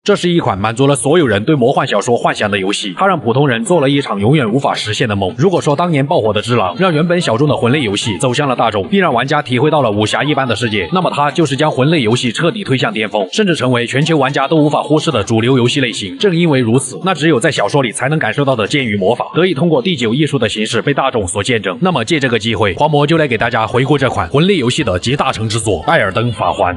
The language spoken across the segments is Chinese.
这是一款满足了所有人对魔幻小说幻想的游戏，它让普通人做了一场永远无法实现的梦。如果说当年爆火的《只狼》让原本小众的魂类游戏走向了大众，并让玩家体会到了武侠一般的世界，那么它就是将魂类游戏彻底推向巅峰，甚至成为全球玩家都无法忽视的主流游戏类型。正因为如此，那只有在小说里才能感受到的剑与魔法，得以通过第9艺术的形式被大众所见证。那么借这个机会，黄魔就来给大家回顾这款魂类游戏的集大成之作《艾尔登法环》。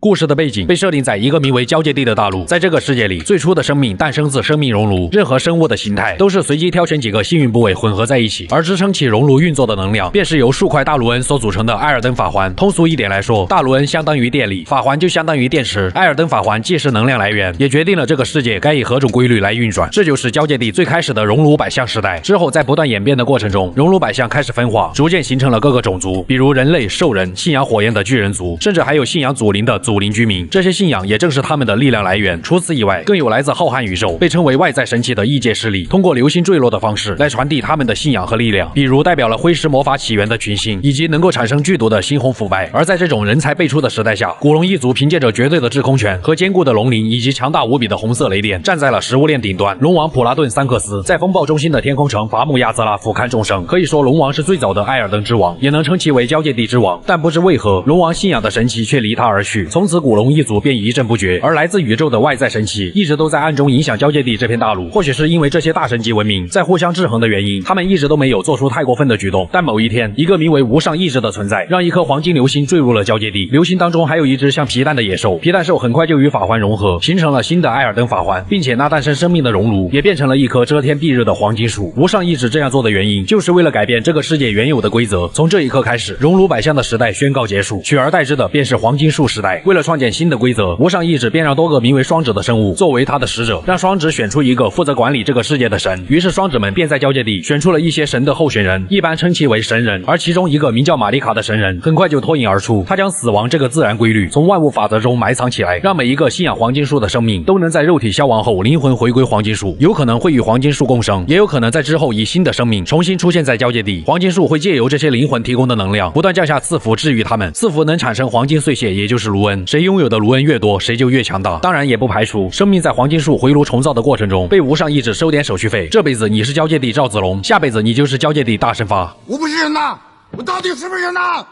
故事的背景被设定在一个名为交界地的大陆，在这个世界里，最初的生命诞生自生命熔炉，任何生物的形态都是随机挑选几个幸运部位混合在一起，而支撑起熔炉运作的能量，便是由数块大卢恩所组成的艾尔登法环。通俗一点来说，大卢恩相当于电力，法环就相当于电池。艾尔登法环既是能量来源，也决定了这个世界该以何种规律来运转。这就是交界地最开始的熔炉百象时代。之后在不断演变的过程中，熔炉百象开始分化，逐渐形成了各个种族，比如人类、兽人、信仰火焰的巨人族，甚至还有信仰祖灵的祖灵居民。这些信仰也正是他们的力量来源。除此以外，更有来自浩瀚宇宙被称为外在神奇的异界势力，通过流星坠落的方式来传递他们的信仰和力量，比如代表了灰石魔法起源的群星，以及能够产生剧毒的猩红腐败。而在这种人才辈出的时代下，古龙一族凭借着绝对的制空权和坚固的龙鳞，以及强大无比的红色雷电，站在了食物链顶端。龙王普拉顿三克斯在风暴中心的天空城伐木亚泽拉俯瞰众生，可以说龙王是最早的艾尔登之王，也能称其为交界地之王。但不知为何，龙王信仰的神奇却离他而去，从此古龙一族便一阵不绝。而来自宇宙的外在神奇一直都在暗中影响交界地这片大陆。或许是因为这些大神级文明在互相制衡的原因，他们一直都没有做出太过分的举动。但某一天，一个名为无上意志的存在，让一颗黄金流星坠入了交界地。流星当中还有一只像皮蛋的野兽，皮蛋兽很快就与法环融合，形成了新的艾尔登法环，并且那诞生生命的熔炉也变成了一棵遮天蔽日的黄金树。无上意志这样做的原因，就是为了改变这个世界原有的规则。从这一刻开始，熔炉百象的时代宣告结束，取而代之的便是黄金树时代。为了创建新的规则，无上意志便让多个名为双指的生物作为他的使者，让双指选出一个负责管理这个世界的神。于是双指们便在交界地选出了一些神的候选人，一般称其为神人。而其中一个名叫玛丽卡的神人很快就脱颖而出，他将死亡这个自然规律从万物法则中埋藏起来，让每一个信仰黄金树的生命都能在肉体消亡后灵魂回归黄金树，有可能会与黄金树共生，也有可能在之后以新的生命重新出现在交界地。黄金树会借由这些灵魂提供的能量不断降下赐福治愈他们，赐福能产生黄金碎屑，也就是卢恩，谁拥有的卢恩越多，谁就越强大。当然也不排除生命在黄金树回炉重造的过程中被无上意志收点手续费，这辈子你是交界地赵子龙，下辈子你就是交界地大神发。我不是人呐，我到底是不是人呐？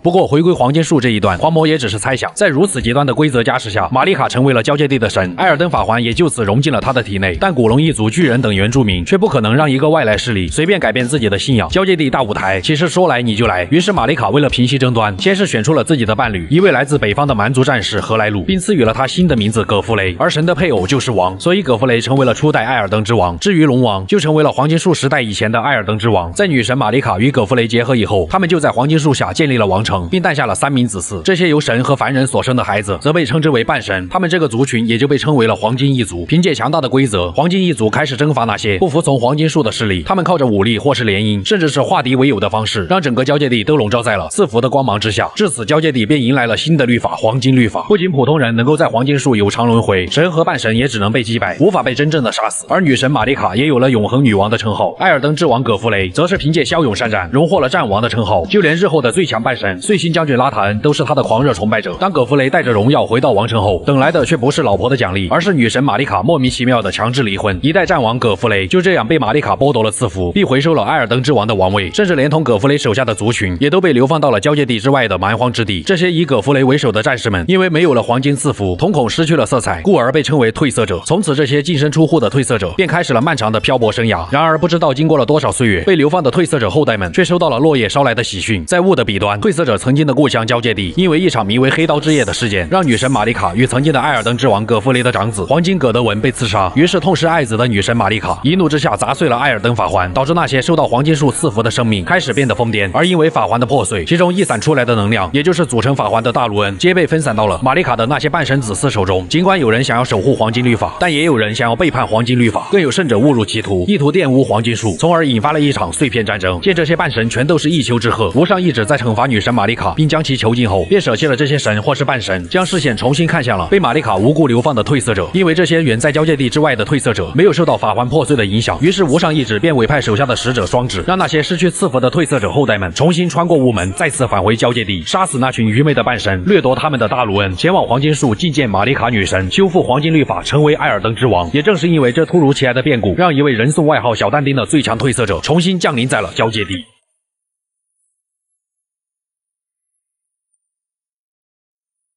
不过回归黄金树这一段，黄魔也只是猜想。在如此极端的规则加持下，玛丽卡成为了交界地的神，艾尔登法环也就此融进了他的体内。但古龙一族、巨人等原住民却不可能让一个外来势力随便改变自己的信仰。交界地大舞台其实说来你就来，于是玛丽卡为了平息争端，先是选出了自己的伴侣，一位来自北方的蛮族战士荷莱鲁，并赐予了他新的名字葛弗雷。而神的配偶就是王，所以葛弗雷成为了初代艾尔登之王。至于龙王，就成为了黄金树时代以前的艾尔登之王。在女神玛丽卡与葛弗雷结合以后，他们就在黄金树下建立了王城，并诞下了3名子嗣。这些由神和凡人所生的孩子则被称之为半神，他们这个族群也就被称为了黄金一族。凭借强大的规则，黄金一族开始征伐那些不服从黄金树的势力，他们靠着武力或是联姻，甚至是化敌为友的方式，让整个交界地都笼罩在了赐福的光芒之下。至此，交界地便迎来了新的律法——黄金律法。不仅普通人能够在黄金树有偿轮回，神和半神也只能被击败，无法被真正的杀死。而女神玛丽卡也有了永恒女王的称号，艾尔登之王葛弗雷则是凭借骁勇善战荣获了战王的称号。就连日后的最强半神碎星将军拉塔恩都是他的狂热崇拜者。当葛弗雷带着荣耀回到王城后，等来的却不是老婆的奖励，而是女神玛丽卡莫名其妙的强制离婚。一代战王葛弗雷就这样被玛丽卡剥夺了赐福，并回收了艾尔登之王的王位，甚至连同葛弗雷手下的族群也都被流放到了交界地之外的蛮荒之地。这些以葛弗雷为首的战士们，因为没有了黄金赐福，瞳孔失去了色彩，故而被称为褪色者。从此，这些净身出户的褪色者便开始了漫长的漂泊生涯。然而，不知道经过了多少岁月，被流放的褪色者后代们却收到了落叶捎来的喜讯。在雾的彼端，褪色者曾经的故乡交界地，因为一场名为黑刀之夜的事件，让女神玛丽卡与曾经的艾尔登之王葛弗雷的长子黄金葛德文被刺杀。于是痛失爱子的女神玛丽卡一怒之下砸碎了艾尔登法环，导致那些受到黄金树赐福的生命开始变得疯癫。而因为法环的破碎，其中溢散出来的能量，也就是组成法环的大卢恩，皆被分散到了玛丽卡的那些半神子嗣手中。尽管有人想要守护黄金律法，但也有人想要背叛黄金律法，更有甚者误入歧途，意图玷污黄金树，从而引发了一场碎片战争。见这些半神全都是一丘之貉，无上意志在惩罚女神玛玛丽卡，并将其囚禁后，便舍弃了这些神或是半神，将视线重新看向了被玛丽卡无故流放的褪色者。因为这些远在交界地之外的褪色者没有受到法环破碎的影响，于是无上意志便委派手下的使者双指，让那些失去赐福的褪色者后代们重新穿过雾门，再次返回交界地，杀死那群愚昧的半神，掠夺他们的大卢恩，前往黄金树觐见玛丽卡女神，修复黄金律法，成为艾尔登之王。也正是因为这突如其来的变故，让一位人送外号小但丁的最强褪色者重新降临在了交界地。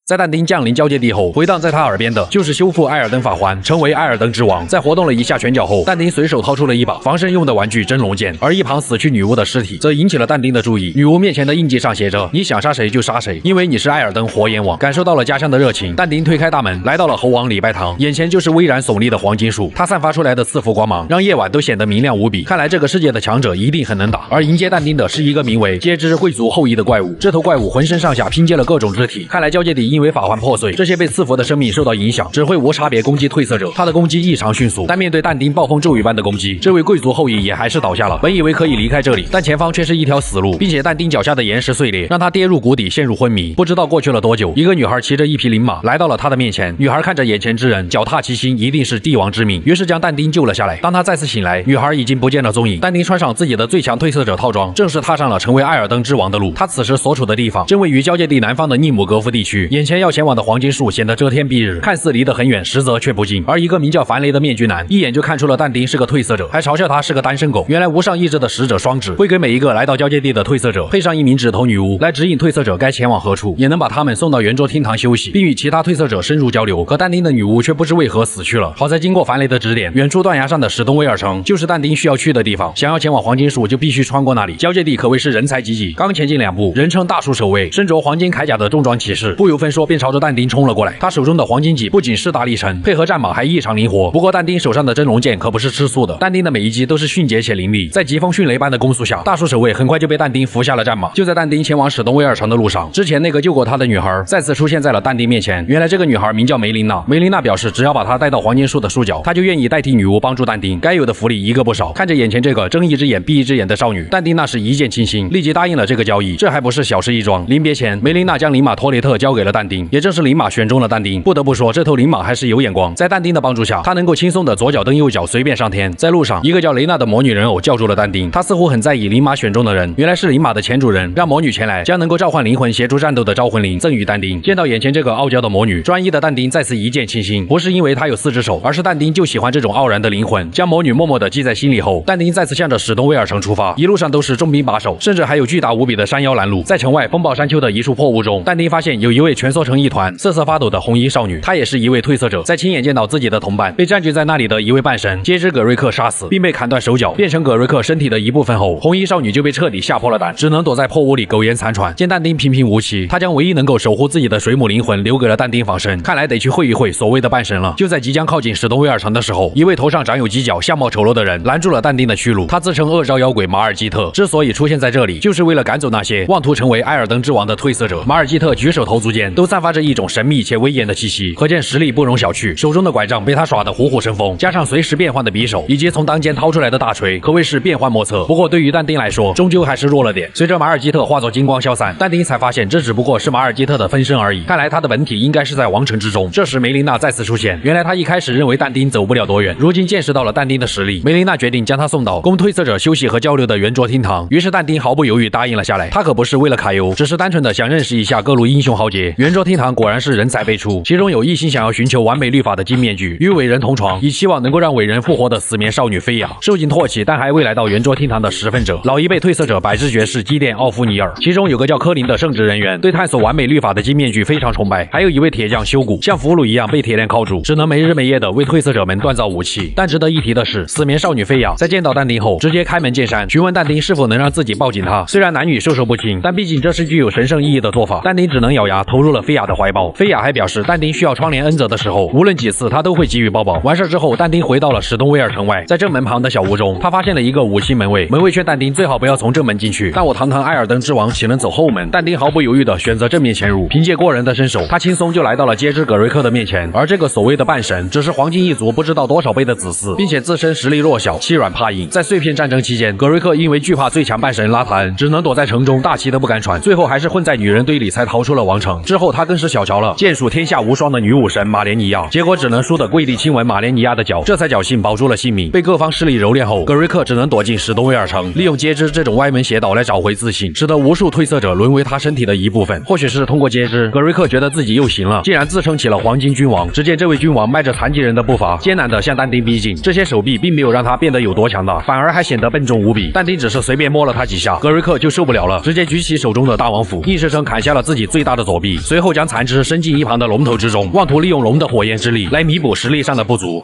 在但丁降临交界地后，回荡在他耳边的就是修复艾尔登法环，成为艾尔登之王。在活动了一下拳脚后，但丁随手掏出了一把防身用的玩具真龙剑，而一旁死去女巫的尸体则引起了但丁的注意。女巫面前的印记上写着：“你想杀谁就杀谁，因为你是艾尔登火焰王。”感受到了家乡的热情，但丁推开大门，来到了猴王礼拜堂，眼前就是巍然耸立的黄金树，它散发出来的赐福光芒，让夜晚都显得明亮无比。看来这个世界的强者一定很能打。而迎接但丁的是一个名为皆知贵族后裔的怪物，这头怪物浑身上下拼接了各种肢体，看来交界地因为法环破碎，这些被赐福的生命受到影响，只会无差别攻击褪色者。他的攻击异常迅速，但面对但丁暴风骤雨般的攻击，这位贵族后裔也还是倒下了。本以为可以离开这里，但前方却是一条死路，并且但丁脚下的岩石碎裂，让他跌入谷底，陷入昏迷。不知道过去了多久，一个女孩骑着一匹灵马来到了他的面前。女孩看着眼前之人，脚踏其心，一定是帝王之命，于是将但丁救了下来。当他再次醒来，女孩已经不见了踪影。但丁穿上自己的最强褪色者套装，正式踏上了成为艾尔登之王的路。他此时所处的地方正位于交界地南方的尼姆格夫地区，眼前要前往的黄金树显得遮天蔽日，看似离得很远，实则却不近。而一个名叫樊雷的面具男一眼就看出了但丁是个褪色者，还嘲笑他是个单身狗。原来无上意志的使者双指会给每一个来到交界地的褪色者配上一名指头女巫，来指引褪色者该前往何处，也能把他们送到圆桌厅堂休息，并与其他褪色者深入交流。可但丁的女巫却不知为何死去了。好在经过樊雷的指点，远处断崖上的史东威尔城就是但丁需要去的地方。想要前往黄金树，就必须穿过那里。交界地可谓是人才济济，刚前进2步，人称大树守卫，身着黄金铠甲的重装骑士不由分说便朝着但丁冲了过来。他手中的黄金戟不仅势大力沉，配合战马还异常灵活。不过但丁手上的真龙剑可不是吃素的，但丁的每一击都是迅捷且凌厉，在疾风迅雷般的攻速下，大树守卫很快就被但丁扶下了战马。就在但丁前往史东威尔城的路上，之前那个救过他的女孩再次出现在了但丁面前。原来这个女孩名叫梅琳娜，梅琳娜表示只要把她带到黄金树的树脚，她就愿意代替女巫帮助但丁，该有的福利一个不少。看着眼前这个睁一只眼闭一只眼的少女，但丁那是一见倾心，立即答应了这个交易。这还不是小事一桩，临别前，梅琳娜将灵马托雷特交给了但丁，也正是灵马选中了但丁。不得不说，这头灵马还是有眼光，在但丁的帮助下，他能够轻松的左脚蹬右脚，随便上天。在路上，一个叫雷娜的魔女人偶叫住了但丁，她似乎很在意灵马选中的人，原来是灵马的前主人让魔女前来，将能够召唤灵魂协助战斗的招魂灵赠予但丁。见到眼前这个傲娇的魔女，专一的但丁再次一见倾心，不是因为她有4只手，而是但丁就喜欢这种傲然的灵魂。将魔女默默的记在心里后，但丁再次向着史东威尔城出发，一路上都是重兵把守，甚至还有巨大无比的山腰拦路。在城外风暴山丘的一处破屋中，但丁发现有一位蜷缩成一团、瑟瑟发抖的红衣少女，她也是一位褪色者。在亲眼见到自己的同伴被占据在那里的一位半神皆知葛瑞克杀死，并被砍断手脚，变成葛瑞克身体的一部分后，红衣少女就被彻底吓破了胆，只能躲在破屋里苟延残喘。见但丁平平无奇，她将唯一能够守护自己的水母灵魂留给了但丁防身，看来得去会一会所谓的半神了。就在即将靠近史东威尔城的时候，一位头上长有犄角、相貌丑陋的人拦住了但丁的去路。他自称恶兆妖鬼马尔基特，之所以出现在这里，就是为了赶走那些妄图成为艾尔登之王的褪色者。马尔基特举手投足间都散发着一种神秘且威严的气息，可见实力不容小觑。手中的拐杖被他耍得虎虎生风，加上随时变换的匕首以及从裆间掏出来的大锤，可谓是变幻莫测。不过对于但丁来说，终究还是弱了点。随着马尔基特化作金光消散，但丁才发现这只不过是马尔基特的分身而已。看来他的本体应该是在王城之中。这时梅琳娜再次出现，原来他一开始认为但丁走不了多远，如今见识到了但丁的实力，梅琳娜决定将他送到供褪色者休息和交流的圆桌厅堂。于是但丁毫不犹豫答应了下来。他可不是为了揩油，只是单纯的想认识一下各路英雄豪杰。圆桌厅堂果然是人才辈出，其中有一心想要寻求完美律法的金面具，与伟人同床，以期望能够让伟人复活的死眠少女菲亚。受尽唾弃但还未来到圆桌厅堂的10分者，老一辈褪色者百之绝世基甸奥夫尼尔，其中有个叫科林的圣职人员，对探索完美律法的金面具非常崇拜。还有一位铁匠修古，像俘虏一样被铁链铐住，只能没日没夜的为褪色者们锻造武器。但值得一提的是，死眠少女菲亚在见到但丁后，直接开门见山询问但丁是否能让自己抱紧她。虽然男女授受不亲，但毕竟这是具有神圣意义的做法，但丁只能咬牙投入了菲亚的怀抱。菲亚还表示，但丁需要窗帘恩泽的时候，无论几次他都会给予抱抱。完事之后，但丁回到了史东威尔城外，在正门旁的小屋中，他发现了一个5星门卫。门卫劝但丁最好不要从正门进去，但我堂堂艾尔登之王岂能走后门？但丁毫不犹豫地选择正面潜入，凭借过人的身手，他轻松就来到了接之葛瑞克的面前。而这个所谓的半神，只是黄金一族不知道多少倍的子嗣，并且自身实力弱小，欺软怕硬。在碎片战争期间，葛瑞克因为惧怕最强半神拉塔恩，只能躲在城中大气都不敢喘，最后还是混在女人堆里才逃出了王城。之后他更是小瞧了剑术天下无双的女武神马莲尼亚，结果只能输得跪地亲吻马莲尼亚的脚，这才侥幸保住了性命。被各方势力蹂躏后，葛瑞克只能躲进史东威尔城，利用接之这种歪门邪道来找回自信，使得无数褪色者沦为他身体的一部分。或许是通过接之，葛瑞克觉得自己又行了，竟然自称起了黄金君王。只见这位君王迈着残疾人的步伐，艰难地向但丁逼近，这些手臂并没有让他变得有多强大，反而还显得笨重无比。但丁只是随便摸了他几下，葛瑞克就受不了了，直接举起手中的大王斧，硬生生砍下了自己最大的左臂，随后将残肢伸进一旁的龙头之中，妄图利用龙的火焰之力来弥补实力上的不足。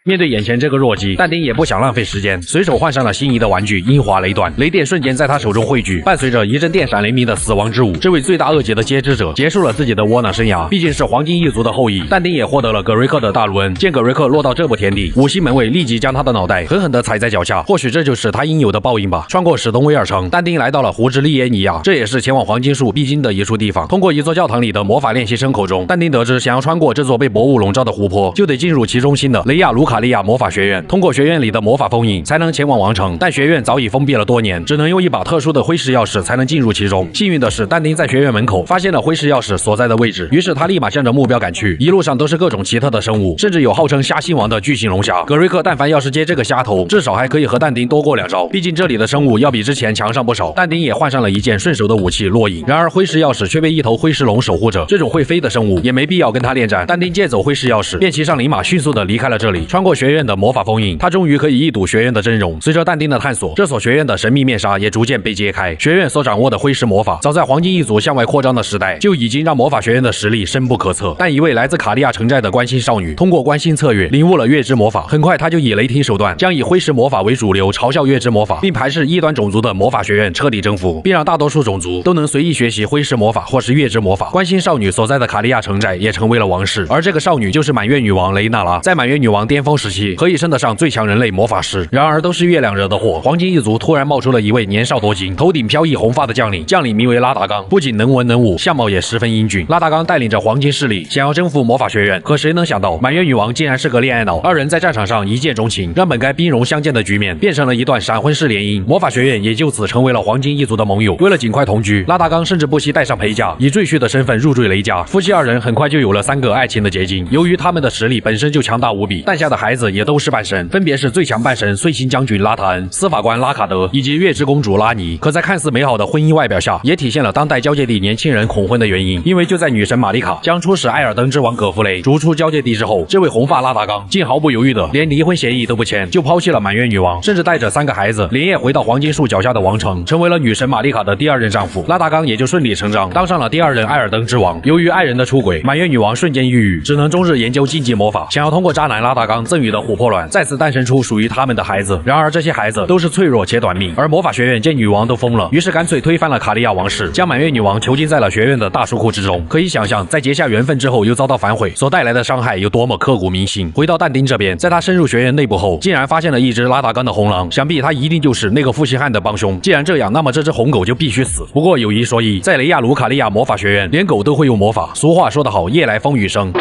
面对眼前这个弱鸡，但丁也不想浪费时间，随手换上了心仪的玩具樱花雷段，雷电瞬间在他手中汇聚，伴随着一阵电闪雷鸣的死亡之舞，这位罪大恶极的接之者结束了自己的窝囊生涯。毕竟是黄金一族的后裔，但丁也获得了葛瑞克的大卢恩。见葛瑞克落到这步田地，5星门卫立即将他的脑袋狠狠地踩在脚下，或许这就是他应有的报应吧。穿过史东威尔城，但丁来到了胡之利耶尼亚，这也是前往黄金树必经的一处地方。通过一座教堂里的魔法练习生口中，但丁得知，想要穿过这座被薄雾笼罩的湖泊，就得进入其中心的雷亚卢卡利亚魔法学院，通过学院里的魔法封印才能前往王城。但学院早已封闭了多年，只能用一把特殊的灰石钥匙才能进入其中。幸运的是，但丁在学院门口发现了灰石钥匙所在的位置，于是他立马向着目标赶去。一路上都是各种奇特的生物，甚至有号称虾星王的巨型龙虾。葛瑞克但凡要是接这个虾头，至少还可以和但丁多过2招，毕竟这里的生物要比之前强上不少。但丁也换上了一件顺手的武器落影，然而灰石钥匙却被一头灰石龙守护着，这种会飞的生物也没必要跟他恋战。但丁借走灰石钥匙，便骑上灵马迅速的离开了这里。穿过学院的魔法封印，他终于可以一睹学院的真容。随着但丁的探索，这所学院的神秘面纱也逐渐被揭开。学院所掌握的灰石魔法，早在黄金一族向外扩张的时代，就已经让魔法学院的实力深不可测。但一位来自卡利亚城寨的关心少女，通过关心策略，领悟了月之魔法。很快，她就以雷霆手段，将以灰石魔法为主流，嘲笑月之魔法，并排斥异端种族的魔法学院彻底征服，并让大多数种族都能随意学习灰石魔法或是月之魔法。关心少女所在的卡利亚城寨也成为了王室，而这个少女就是满月女王雷娜拉。在满月女王巅峰时期，可以称得上最强人类魔法师。然而都是月亮惹的祸，黄金一族突然冒出了一位年少多金、头顶飘逸红发的将领，将领名为拉达冈，不仅能文能武，相貌也十分英俊。拉达冈带领着黄金势力想要征服魔法学院，可谁能想到满月女王竟然是个恋爱脑，二人在战场上一见钟情，让本该兵戎相见的局面变成了一段闪婚式联姻。魔法学院也就此成为了黄金一族的盟友。为了尽快同居，拉达冈甚至不惜带上陪嫁，以赘婿的身份入赘雷家。夫妻二人很快就有了3个爱情的结晶。由于他们的实力本身就强大无比，诞下的孩子也都是半神，分别是最强半神碎星将军拉塔恩、司法官拉卡德以及月之公主拉尼。可在看似美好的婚姻外表下，也体现了当代交界地年轻人恐婚的原因。因为就在女神玛丽卡将初始艾尔登之王葛弗雷逐出交界地之后，这位红发拉达冈竟毫不犹豫的连离婚协议都不签，就抛弃了满月女王，甚至带着3个孩子连夜回到黄金树脚下的王城，成为了女神玛丽卡的第2任丈夫。拉达冈也就顺理成章当上了第2任艾尔登之王。由于爱人的出轨，满月女王瞬间抑郁，只能终日研究禁忌魔法，想要通过渣男拉达冈赠予的琥珀卵再次诞生出属于他们的孩子。然而这些孩子都是脆弱且短命，而魔法学院见女王都疯了，于是干脆推翻了卡利亚王室，将满月女王囚禁在了学院的大书库之中。可以想象，在结下缘分之后又遭到反悔，所带来的伤害有多么刻骨铭心。回到但丁这边，在他深入学院内部后，竟然发现了一只拉达冈的红狼，想必他一定就是那个负心汉的帮凶。既然这样，那么这只红狗就必须死。不过有一说一，在雷亚卢卡利亚魔法学院，连狗都会用魔法。俗话说得好，夜来风雨声。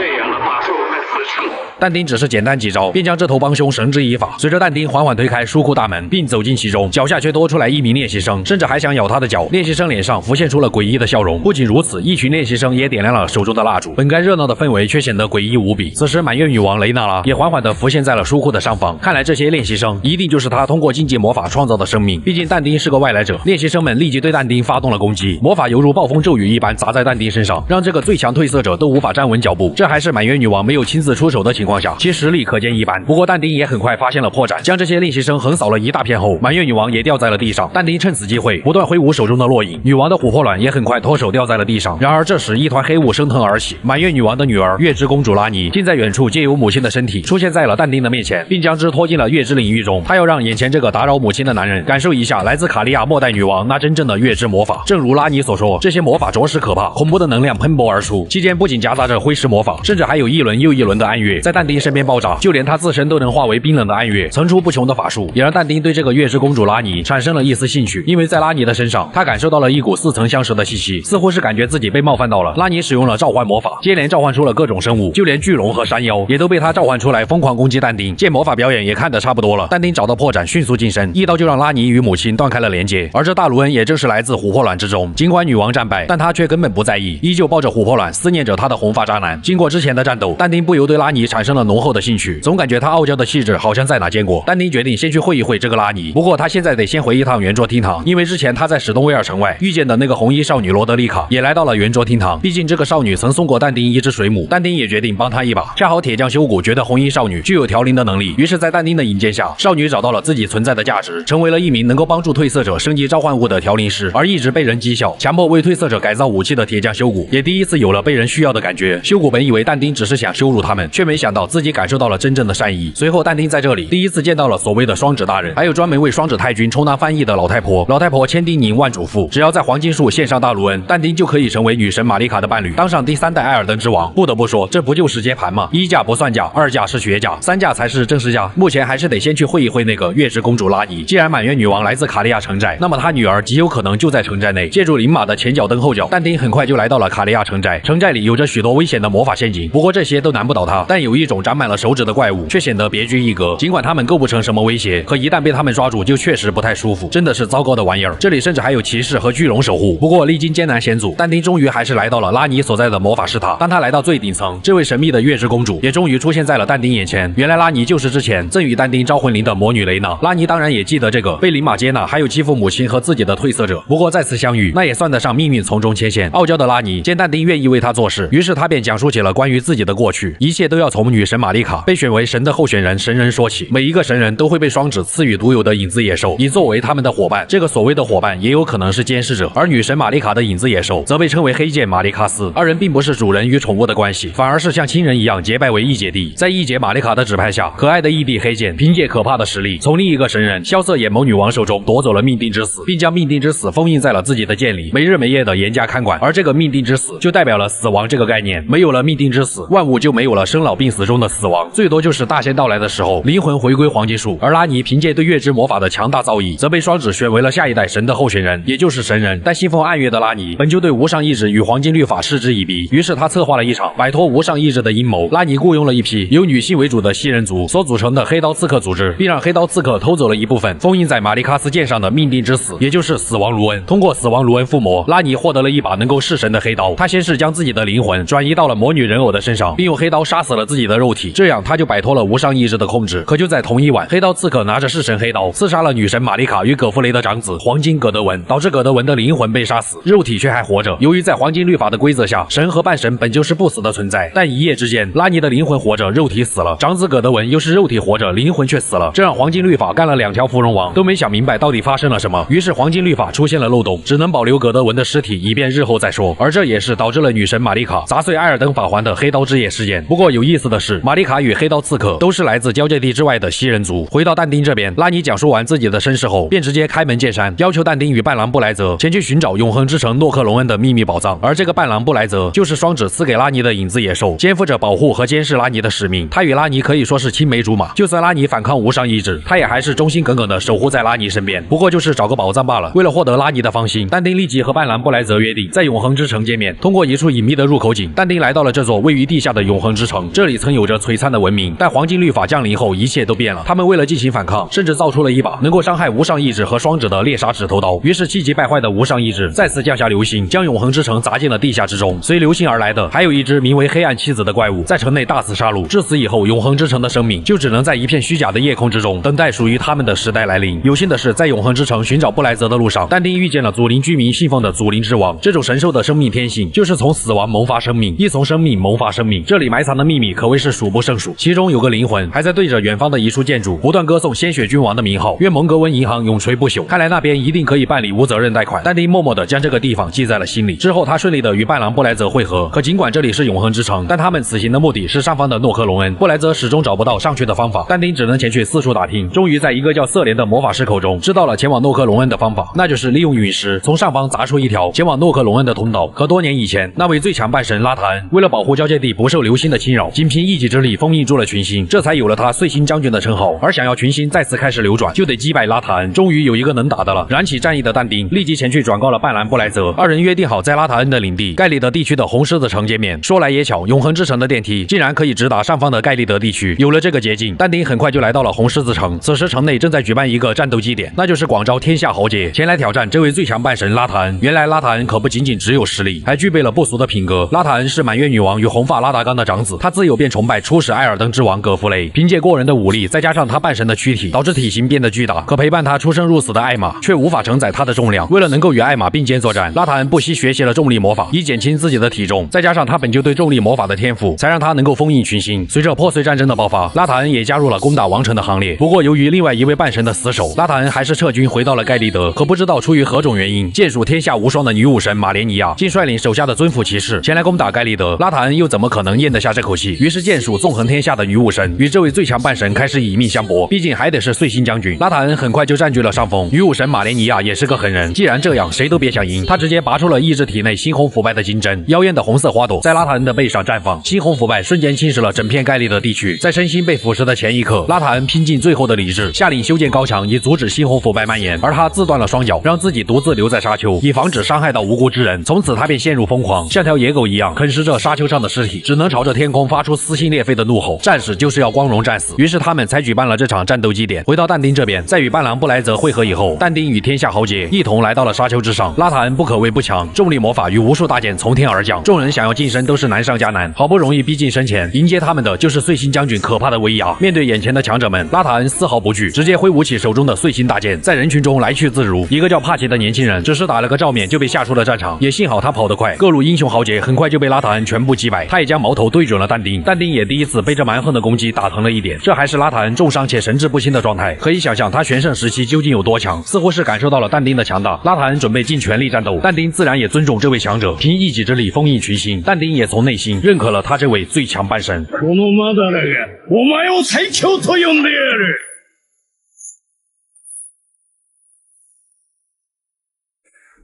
但丁只是简单几招，便将这头帮凶绳之以法。随着但丁缓缓推开书库大门，并走进其中，脚下却多出来一名练习生，甚至还想咬他的脚。练习生脸上浮现出了诡异的笑容。不仅如此，一群练习生也点亮了手中的蜡烛，本该热闹的氛围却显得诡异无比。此时，满月女王雷娜拉也缓缓地浮现在了书库的上方。看来这些练习生一定就是他通过禁忌魔法创造的生命。毕竟但丁是个外来者，练习生们立即对但丁发动了攻击，魔法犹如暴风骤雨一般砸在但丁身上，让这个最强褪色者都无法站稳脚步。这还是满月女王没有亲自出手的情况况下，其实力可见一斑。不过但丁也很快发现了破绽，将这些练习生横扫了一大片后，满月女王也掉在了地上。但丁趁此机会不断挥舞手中的落影，女王的琥珀卵也很快脱手掉在了地上。然而这时一团黑雾升腾而起，满月女王的女儿月之公主拉尼竟在远处借由母亲的身体出现在了但丁的面前，并将之拖进了月之领域中。她要让眼前这个打扰母亲的男人感受一下来自卡利亚末代女王那真正的月之魔法。正如拉尼所说，这些魔法着实可怕，恐怖的能量喷薄而出，期间不仅夹杂着灰石魔法，甚至还有一轮又一轮的暗月在但丁身边爆炸，就连他自身都能化为冰冷的暗月，层出不穷的法术也让但丁对这个月之公主拉尼产生了一丝兴趣。因为在拉尼的身上，他感受到了一股似曾相识的气息，似乎是感觉自己被冒犯到了。拉尼使用了召唤魔法，接连召唤出了各种生物，就连巨龙和山妖也都被他召唤出来疯狂攻击但丁。见魔法表演也看得差不多了，但丁找到破绽，迅速近身，一刀就让拉尼与母亲断开了连接。而这大卢恩也正是来自琥珀卵之中。尽管女王战败，但他却根本不在意，依旧抱着琥珀卵思念着他的红发渣男。经过之前的战斗，但丁不由对拉尼产生了浓厚的兴趣，总感觉他傲娇的气质好像在哪见过。但丁决定先去会一会这个拉尼，不过他现在得先回一趟圆桌厅堂，因为之前他在史东威尔城外遇见的那个红衣少女罗德丽卡也来到了圆桌厅堂。毕竟这个少女曾送过但丁一只水母，但丁也决定帮她一把。恰好铁匠修古觉得红衣少女具有调灵的能力，于是在但丁的引荐下，少女找到了自己存在的价值，成为了一名能够帮助褪色者升级召唤物的调灵师。而一直被人讥笑强迫为褪色者改造武器的铁匠修古也第一次有了被人需要的感觉。修古本以为但丁只是想羞辱他们，却没想到自己感受到了真正的善意。随后但丁在这里第一次见到了所谓的双指大人，还有专门为双指太君充当翻译的老太婆。老太婆千叮咛万嘱咐，只要在黄金树献上大卢恩，但丁就可以成为女神玛丽卡的伴侣，当上第3代艾尔登之王。不得不说，这不就是接盘吗？一价不算价，二价是学价，3价才是正式价。目前还是得先去会一会那个月之公主拉尼。既然满月女王来自卡利亚城寨，那么她女儿极有可能就在城寨内。借助灵马的前脚蹬后脚，但丁很快就来到了卡利亚城寨。城寨里有着许多危险的魔法陷阱，不过这些都难不倒他。但有一种长满了手指的怪物却显得别具一格，尽管他们构不成什么威胁，可一旦被他们抓住就确实不太舒服，真的是糟糕的玩意儿。这里甚至还有骑士和巨龙守护。不过历经艰难险阻，但丁终于还是来到了拉尼所在的魔法师塔。当他来到最顶层，这位神秘的月之公主也终于出现在了但丁眼前。原来拉尼就是之前赠予但丁招魂灵的魔女雷娜。拉尼当然也记得这个被灵马接纳还有欺负母亲和自己的褪色者，不过再次相遇，那也算得上命运从中牵线。傲娇的拉尼见但丁愿意为他做事，于是他便讲述起了关于自己的过去，一切都要从女神玛丽卡被选为神的候选人神人说起。每一个神人都会被双指赐予独有的影子野兽，以作为他们的伙伴。这个所谓的伙伴也有可能是监视者，而女神玛丽卡的影子野兽则被称为黑剑玛丽卡斯。二人并不是主人与宠物的关系，反而是像亲人一样结拜为义姐弟。在义姐玛丽卡的指派下，可爱的义弟黑剑凭借可怕的实力，从另一个神人萧瑟眼眸女王手中夺走了命定之死，并将命定之死封印在了自己的剑里，没日没夜的严加看管。而这个命定之死就代表了死亡这个概念，没有了命定之死，万物就没有了生老病死中的死亡，最多就是大限到来的时候灵魂回归黄金树。而拉尼凭借对月之魔法的强大造诣，则被双指选为了下一代神的候选人，也就是神人。但信奉暗月的拉尼本就对无上意志与黄金律法嗤之以鼻，于是他策划了一场摆脱无上意志的阴谋。拉尼雇佣了一批由女性为主的吸人族所组成的黑刀刺客组织，并让黑刀刺客偷走了一部分封印在玛丽卡斯剑上的命定之死，也就是死亡卢恩。通过死亡卢恩附魔，拉尼获得了一把能够弑神的黑刀。他先是将自己的灵魂转移到了魔女人偶的身上，并用黑刀杀死了自己的肉体，这样他就摆脱了无上意志的控制。可就在同一晚，黑刀刺客拿着弑神黑刀刺杀了女神玛丽卡与葛弗雷的长子黄金葛德文，导致葛德文的灵魂被杀死，肉体却还活着。由于在黄金律法的规则下，神和半神本就是不死的存在，但一夜之间，拉尼的灵魂活着，肉体死了；长子葛德文又是肉体活着，灵魂却死了，这让黄金律法干了2条芙蓉王都没想明白到底发生了什么。于是黄金律法出现了漏洞，只能保留葛德文的尸体，以便日后再说。而这也是导致了女神玛丽卡砸碎艾尔登法环的黑刀之夜事件。不过有意思的是，玛丽卡与黑刀刺客都是来自交界地之外的吸人族。回到但丁这边，拉尼讲述完自己的身世后，便直接开门见山，要求但丁与伴郎布莱泽前去寻找永恒之城诺克隆恩的秘密宝藏。而这个伴郎布莱泽就是双指赐给拉尼的影子野兽，肩负着保护和监视拉尼的使命。他与拉尼可以说是青梅竹马，就算拉尼反抗无上意志，他也还是忠心耿耿的守护在拉尼身边。不过就是找个宝藏罢了。为了获得拉尼的芳心，但丁立即和伴郎布莱泽约定在永恒之城见面。通过一处隐秘的入口井，但丁来到了这座位于地下的永恒之城。这里曾有着璀璨的文明，但黄金律法降临后，一切都变了。他们为了进行反抗，甚至造出了一把能够伤害无上意志和双指的猎杀指头刀。于是气急败坏的无上意志再次降下流星，将永恒之城砸进了地下之中。随流星而来的还有一只名为黑暗妻子的怪物，在城内大肆杀戮。至此以后，永恒之城的生命就只能在一片虚假的夜空之中，等待属于他们的时代来临。有幸的是，在永恒之城寻找布莱泽的路上，但丁遇见了祖灵居民信奉的祖灵之王。这种神兽的生命天性就是从死亡萌发生命，亦从生命萌发生命。这里埋藏的秘密可谓是数不胜数，其中有个灵魂还在对着远方的一处建筑不断歌颂鲜血君王的名号，愿蒙格温银行永垂不朽。看来那边一定可以办理无责任贷款。但丁默默地将这个地方记在了心里。之后他顺利地与伴郎布莱泽会合，可尽管这里是永恒之城，但他们此行的目的是上方的诺克隆恩。布莱泽始终找不到上去的方法，但丁只能前去四处打听，终于在一个叫瑟莲的魔法师口中知道了前往诺克隆恩的方法，那就是利用陨石从上方砸出一条前往诺克隆恩的通道。可多年以前，那位最强半神拉塔恩为了保护交界地不受流星的侵扰，仅凭一己之力封印住了群星，这才有了他碎星将军的称号。而想要群星再次开始流转，就得击败拉塔恩。终于有一个能打的了。燃起战意的但丁立即前去转告了半兰布莱泽，二人约定好在拉塔恩的领地盖利德地区的红狮子城见面。说来也巧，永恒之城的电梯竟然可以直达上方的盖利德地区。有了这个捷径，但丁很快就来到了红狮子城。此时城内正在举办一个战斗祭典，那就是广招天下豪杰前来挑战这位最强半神拉塔恩。原来拉塔恩可不仅仅只有实力，还具备了不俗的品格。拉塔恩是满月女王与红发拉达冈的长子，他自幼便崇拜初始艾尔登之王葛弗雷，凭借过人的武力，再加上他半神的躯体，导致体型变得巨大。可陪伴他出生入死的艾玛却无法承载他的重量。为了能够与艾玛并肩作战，拉塔恩不惜学习了重力魔法，以减轻自己的体重。再加上他本就对重力魔法的天赋，才让他能够封印群星。随着破碎战争的爆发，拉塔恩也加入了攻打王城的行列。不过由于另外一位半神的死守，拉塔恩还是撤军回到了盖利德。可不知道出于何种原因，剑术天下无双的女武神马莲尼亚竟率领手下的尊府骑士前来攻打盖利德。拉塔恩又怎么可能咽得下这口气？于是剑术纵横天下的女武神与这位最强半神开始以命相搏，毕竟还得是碎星将军。拉塔恩很快就占据了上风。女武神马莲尼亚也是个狠人，既然这样，谁都别想赢。她直接拔出了意志体内猩红腐败的金针，妖艳的红色花朵在拉塔恩的背上绽放，猩红腐败瞬间侵蚀了整片盖利德地区。在身心被腐蚀的前一刻，拉塔恩拼尽最后的理智，下令修建高墙以阻止猩红腐败蔓延，而他自断了双脚，让自己独自留在沙丘，以防止伤害到无辜之人。从此他便陷入疯狂，像条野狗一样啃食着沙丘上的尸体，只能朝着天空发出撕心裂肺的怒吼。战士就是要光荣战死。于是他们才举办了这场战斗祭典。回到但丁这边，在与伴郎布莱泽会合以后，但丁与天下豪杰一同来到了沙丘之上。拉塔恩不可谓不强，重力魔法与无数大剑从天而降，众人想要近身都是难上加难。好不容易逼近身前，迎接他们的就是碎星将军可怕的威压。面对眼前的强者们，拉塔恩丝毫不惧，直接挥舞起手中的碎星大剑，在人群中来去自如。一个叫帕奇的年轻人只是打了个照面就被吓出了战场，也幸好他跑得快，各路英雄豪杰很快就被拉塔恩全部击败。他也将矛头对准了但丁，但丁也第一次被这蛮横的攻击打疼了一点。这还是拉塔恩重伤且神志不清的状态，可以想象他全盛时期究竟有多强。似乎是感受到了但丁的强大，拉塔恩准备尽全力战斗。但丁自然也尊重这位强者，凭一己之力封印群星。但丁也从内心认可了他这位最强半神。このマダラがお前を最強と呼んでやる。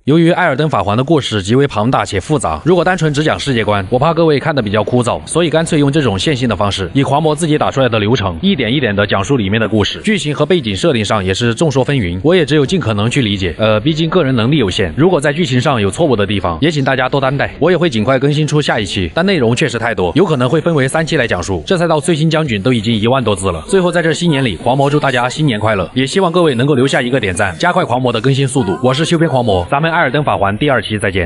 由于艾尔登法环的故事极为庞大且复杂，如果单纯只讲世界观，我怕各位看得比较枯燥，所以干脆用这种线性的方式，以狂魔自己打出来的流程，一点一点的讲述里面的故事。剧情和背景设定上也是众说纷纭，我也只有尽可能去理解。毕竟个人能力有限，如果在剧情上有错误的地方，也请大家多担待。我也会尽快更新出下一期，但内容确实太多，有可能会分为3期来讲述。这才到碎星将军都已经1万多字了。最后在这新年里，狂魔祝大家新年快乐，也希望各位能够留下一个点赞，加快狂魔的更新速度。我是修边狂魔，咱们艾尔登法环第2期再见。